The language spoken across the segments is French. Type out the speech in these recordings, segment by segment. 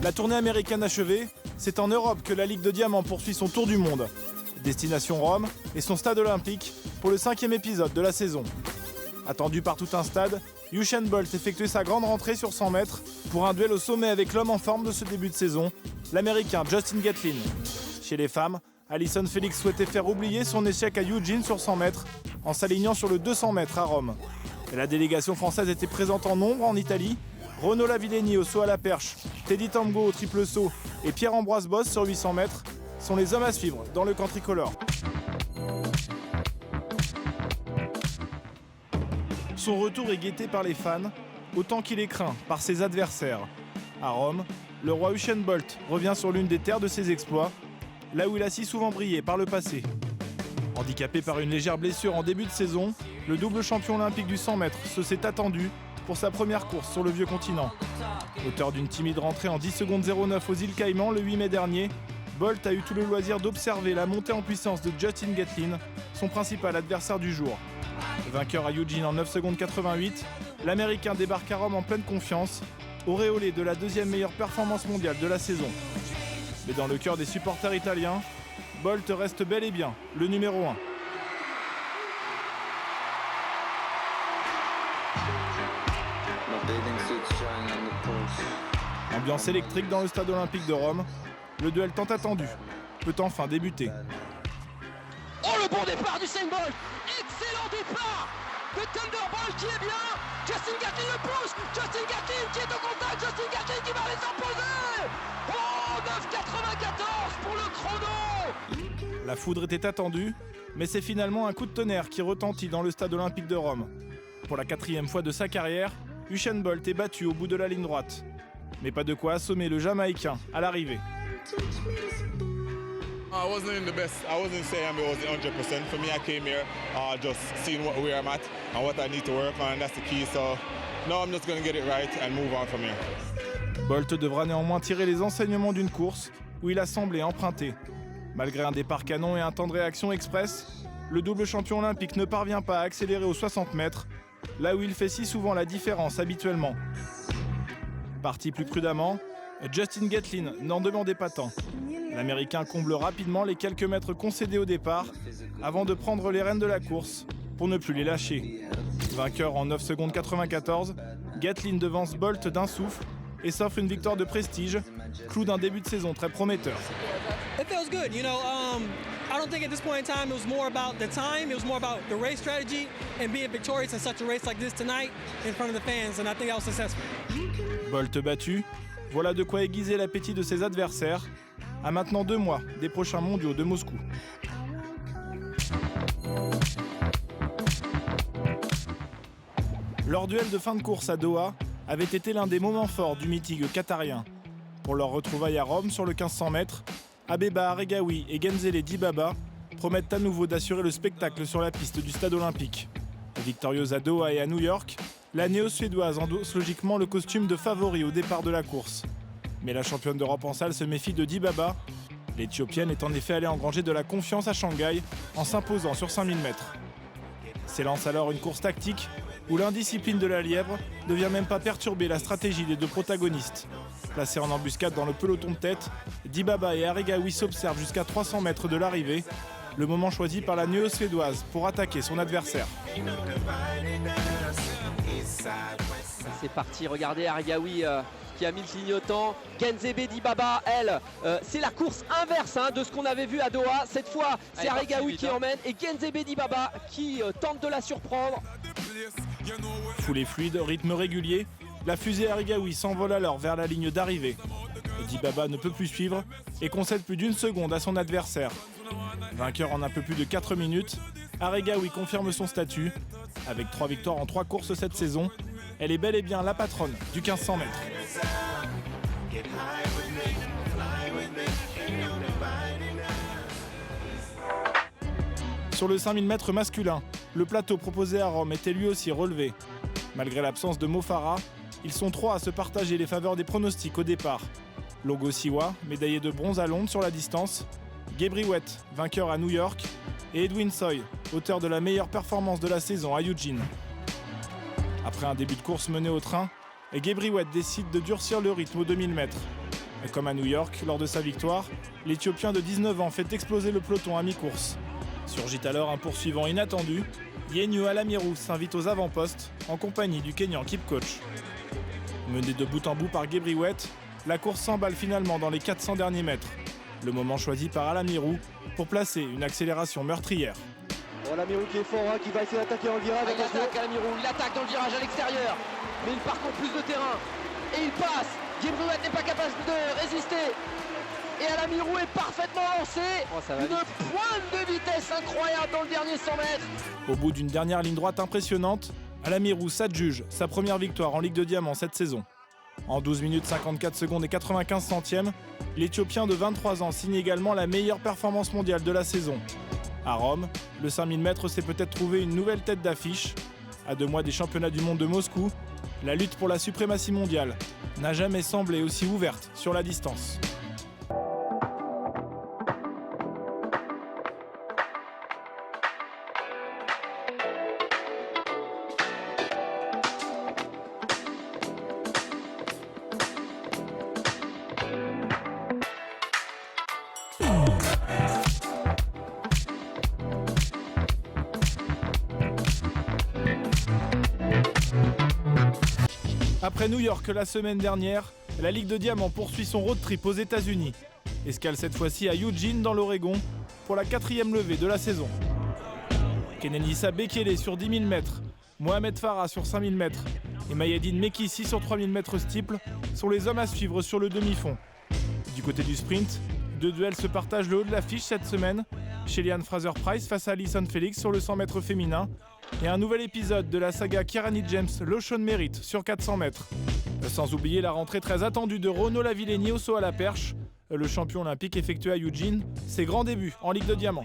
La tournée américaine achevée, c'est en Europe que la Ligue de Diamant poursuit son tour du monde. Destination Rome et son stade olympique pour le 5e épisode de la saison. Attendu par tout un stade, Usain Bolt effectuait sa grande rentrée sur 100 mètres pour un duel au sommet avec l'homme en forme de ce début de saison, l'Américain Justin Gatlin. Chez les femmes, Allyson Felix souhaitait faire oublier son échec à Eugene sur 100 mètres en s'alignant sur le 200 mètres à Rome. Et la délégation française était présente en nombre en Italie. Renaud Lavillenie au saut à la perche, Teddy Tambo au triple saut et Pierre-Ambroise Bosse sur 800 mètres sont les hommes à suivre dans le camp tricolore. Son retour est guetté par les fans, autant qu'il est craint par ses adversaires. À Rome, le roi Usain Bolt revient sur l'une des terres de ses exploits, là où il a si souvent brillé par le passé. Handicapé par une légère blessure en début de saison, le double champion olympique du 100 mètres se s'est attendu pour sa première course sur le vieux continent. Auteur d'une timide rentrée en 10 secondes 09 aux îles Caïmans le 8 mai dernier, Bolt a eu tout le loisir d'observer la montée en puissance de Justin Gatlin, son principal adversaire du jour. Vainqueur à Eugene en 9 secondes 88, l'Américain débarque à Rome en pleine confiance, auréolé de la deuxième meilleure performance mondiale de la saison. Mais dans le cœur des supporters italiens, Bolt reste bel et bien le numéro 1. Ambiance électrique dans le stade olympique de Rome, le duel tant attendu peut enfin débuter. Oh, le bon départ d'Usain Bolt! Excellent départ de Thunderbolt qui est bien! Justin Gatlin le pousse! Justin Gatlin qui est au contact! Justin Gatlin qui va les imposer! Oh, 9,94 pour le chrono! La foudre était attendue, mais c'est finalement un coup de tonnerre qui retentit dans le stade olympique de Rome. Pour la 4e fois de sa carrière, Usain Bolt est battu au bout de la ligne droite. Mais pas de quoi assommer le Jamaïcain à l'arrivée. I wasn't in the best. I wasn't saying it was 100%. For me, I came here just seeing where I'm at and what I need to work on. That's the key. So now I'm just going to get it right and move on from here. Bolt devra néanmoins tirer les enseignements d'une course où il a semblé emprunter. Malgré un départ canon et un temps de réaction express, le double champion olympique ne parvient pas à accélérer aux 60 mètres, là où il fait si souvent la différence habituellement. Parti plus prudemment, Justin Gatlin n'en demandait pas tant. L'Américain comble rapidement les quelques mètres concédés au départ avant de prendre les rênes de la course pour ne plus les lâcher. Vainqueur en 9 secondes 94, Gatlin devance Bolt d'un souffle et s'offre une victoire de prestige, clou d'un début de saison très prometteur. It feels good, you know. I don't think at this point in time it was more about the time, it was more about the race strategy and being victorious in such a race like this tonight in front of the fans, and I think I was successful. Bolt battu, voilà de quoi aiguiser l'appétit de ses adversaires, à maintenant 2 mois des prochains mondiaux de Moscou. Leur duel de fin de course à Doha avait été l'un des moments forts du meeting qatarien. Pour leur retrouvaille à Rome sur le 1500 mètres, Abeba Aregawi et Genzele Dibaba promettent à nouveau d'assurer le spectacle sur la piste du stade olympique. Victorieuse à Doha et à New York, la néo-suédoise endosse logiquement le costume de favori au départ de la course. Mais la championne d'Europe en salle se méfie de Dibaba. L'Éthiopienne est en effet allée engranger de la confiance à Shanghai en s'imposant sur 5000 mètres. S'élance alors une course tactique où l'indiscipline de la lièvre ne vient même pas perturber la stratégie des deux protagonistes. Placés en embuscade dans le peloton de tête, Dibaba et Aregawi s'observent jusqu'à 300 mètres de l'arrivée, le moment choisi par la néo-suédoise pour attaquer son adversaire. C'est parti, regardez Aregawi qui a mis le clignotant. Genzebe Dibaba, elle, c'est la course inverse de ce qu'on avait vu à Doha. Cette fois, c'est Aregawi qui emmène et Genzebe Dibaba qui tente de la surprendre. Foulée fluide, rythme régulier, la fusée Aregawi s'envole alors vers la ligne d'arrivée. Dibaba ne peut plus suivre et concède plus d'1 seconde à son adversaire. Vainqueur en un peu plus de 4 minutes, Aregawi confirme son statut. Avec 3 victoires en 3 courses cette saison, elle est bel et bien la patronne du 1500 mètres. Sur le 5000 mètres masculin, le plateau proposé à Rome était lui aussi relevé. Malgré l'absence de Mo Farah, ils sont 3 à se partager les faveurs des pronostics au départ. Longo Siwa, médaillé de bronze à Londres sur la distance, Gebriwet, vainqueur à New York, et Edwin Soy, auteur de la meilleure performance de la saison à Eugene. Après un début de course mené au train, Gebriwet décide de durcir le rythme aux 2000 mètres. Comme à New York, lors de sa victoire, l'Éthiopien de 19 ans fait exploser le peloton à mi-course. Surgit alors un poursuivant inattendu. Yenyu Alamirou s'invite aux avant-postes en compagnie du Kenyan Kipcoach. Mené de bout en bout par Gebriwet, la course s'emballe finalement dans les 400 derniers mètres. Le moment choisi par Alamirou pour placer une accélération meurtrière. Alamirou qui est fort, qui va essayer d'attaquer en virage. Il attaque Alamirou, il attaque dans le virage à l'extérieur. Mais il parcourt plus de terrain. Et il passe. Gebriwet n'est pas capable de résister. Et Alamirou est parfaitement lancé. Une pointe de vitesse incroyable dans le dernier 100 mètres. Au bout d'une dernière ligne droite impressionnante, Alamirou s'adjuge sa première victoire en Ligue de Diamant cette saison. En 12 minutes 54 secondes et 95 centièmes, l'Éthiopien de 23 ans signe également la meilleure performance mondiale de la saison. À Rome, le 5000 mètres s'est peut-être trouvé une nouvelle tête d'affiche. À 2 mois des championnats du monde de Moscou, la lutte pour la suprématie mondiale n'a jamais semblé aussi ouverte sur la distance. Après New York la semaine dernière, la Ligue de Diamant poursuit son road trip aux États-Unis. Escale cette fois-ci à Eugene dans l'Oregon pour la 4e levée de la saison. Kenenisa Bekele sur 10 000 mètres, Mohamed Farah sur 5 000 mètres et Mayedine Mekissi sur 3 000 mètres steeple sont les hommes à suivre sur le demi-fond. Du côté du sprint, 2 duels se partagent le haut de l'affiche cette semaine. Shelly-Ann Fraser-Price face à Allyson Felix sur le 100 mètres féminin. Et un nouvel épisode de la saga Kirani James l'Ocean Merit sur 400 mètres. Sans oublier la rentrée très attendue de Renaud Lavillenie au saut à la perche. Le champion olympique effectuait à Eugene ses grands débuts en Ligue de Diamant.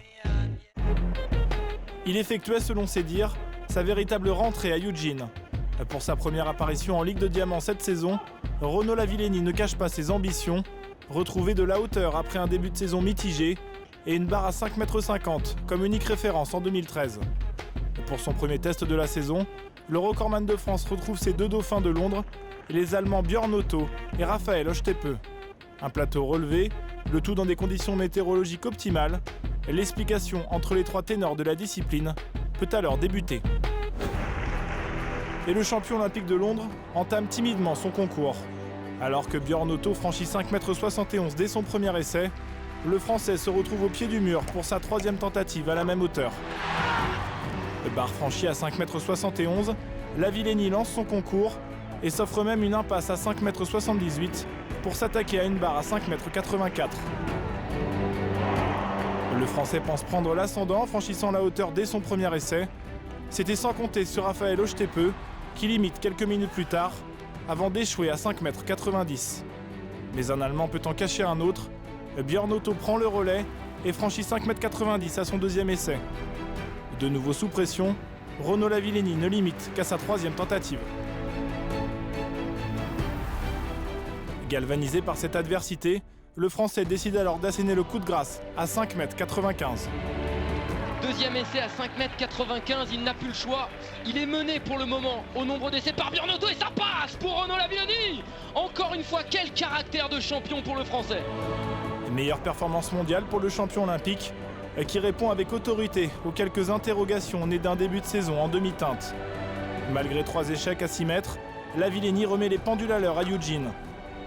Il effectuait, selon ses dires, sa véritable rentrée à Eugene. Pour sa première apparition en Ligue de Diamant cette saison, Renaud Lavillenie ne cache pas ses ambitions. Retrouver de la hauteur après un début de saison mitigé et une barre à 5,50 m comme unique référence en 2013. Pour son premier test de la saison, le recordman de France retrouve ses 2 dauphins de Londres, les Allemands Björn Otto et Raphaël Ostepe. Un plateau relevé, le tout dans des conditions météorologiques optimales. L'explication entre les 3 ténors de la discipline peut alors débuter. Et le champion olympique de Londres entame timidement son concours. Alors que Björn Otto franchit 5,71 m dès son premier essai, le Français se retrouve au pied du mur pour sa 3e tentative à la même hauteur. Barre franchie à 5,71 m, Lavillenie lance son concours et s'offre même une impasse à 5,78 m pour s'attaquer à une barre à 5,84 m. Le Français pense prendre l'ascendant en franchissant la hauteur dès son premier essai. C'était sans compter sur Raphaël Ostepe qui limite quelques minutes plus tard avant d'échouer à 5,90 m. Mais un Allemand peut en cacher un autre. Björn Otto prend le relais et franchit 5,90 m à son 2e essai. De nouveau sous pression, Renaud Lavillenie ne limite qu'à sa 3e tentative. Galvanisé par cette adversité, le Français décide alors d'asséner le coup de grâce à 5,95 m. Deuxième essai à 5,95 m, il n'a plus le choix. Il est mené pour le moment au nombre d'essais par Björn Otto et ça passe pour Renaud Lavillenie. Encore une fois, quel caractère de champion pour le Français. Meilleure performance mondiale pour le champion olympique qui répond avec autorité aux quelques interrogations nées d'un début de saison en demi-teinte. Malgré 3 échecs à 6 mètres, Lavillenie remet les pendules à l'heure à Eugene.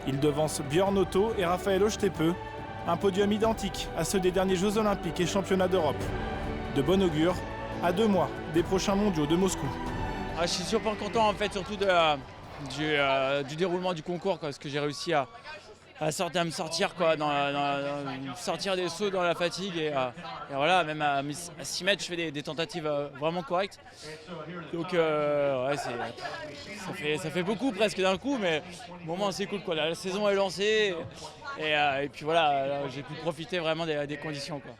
Il devance Björn Otto et Raphaël Ostepe, un podium identique à ceux des derniers Jeux Olympiques et Championnats d'Europe. De bon augure, à 2 mois des prochains mondiaux de Moscou. Je suis super content en fait, surtout du déroulement du concours, parce que j'ai réussi à me sortir sortir des sauts dans la fatigue et voilà, même à 6 mètres je fais des tentatives vraiment correctes. Donc ouais, ça fait beaucoup presque d'un coup, mais au moment c'est cool quoi. La saison est lancée et puis voilà, j'ai pu profiter vraiment des conditions quoi.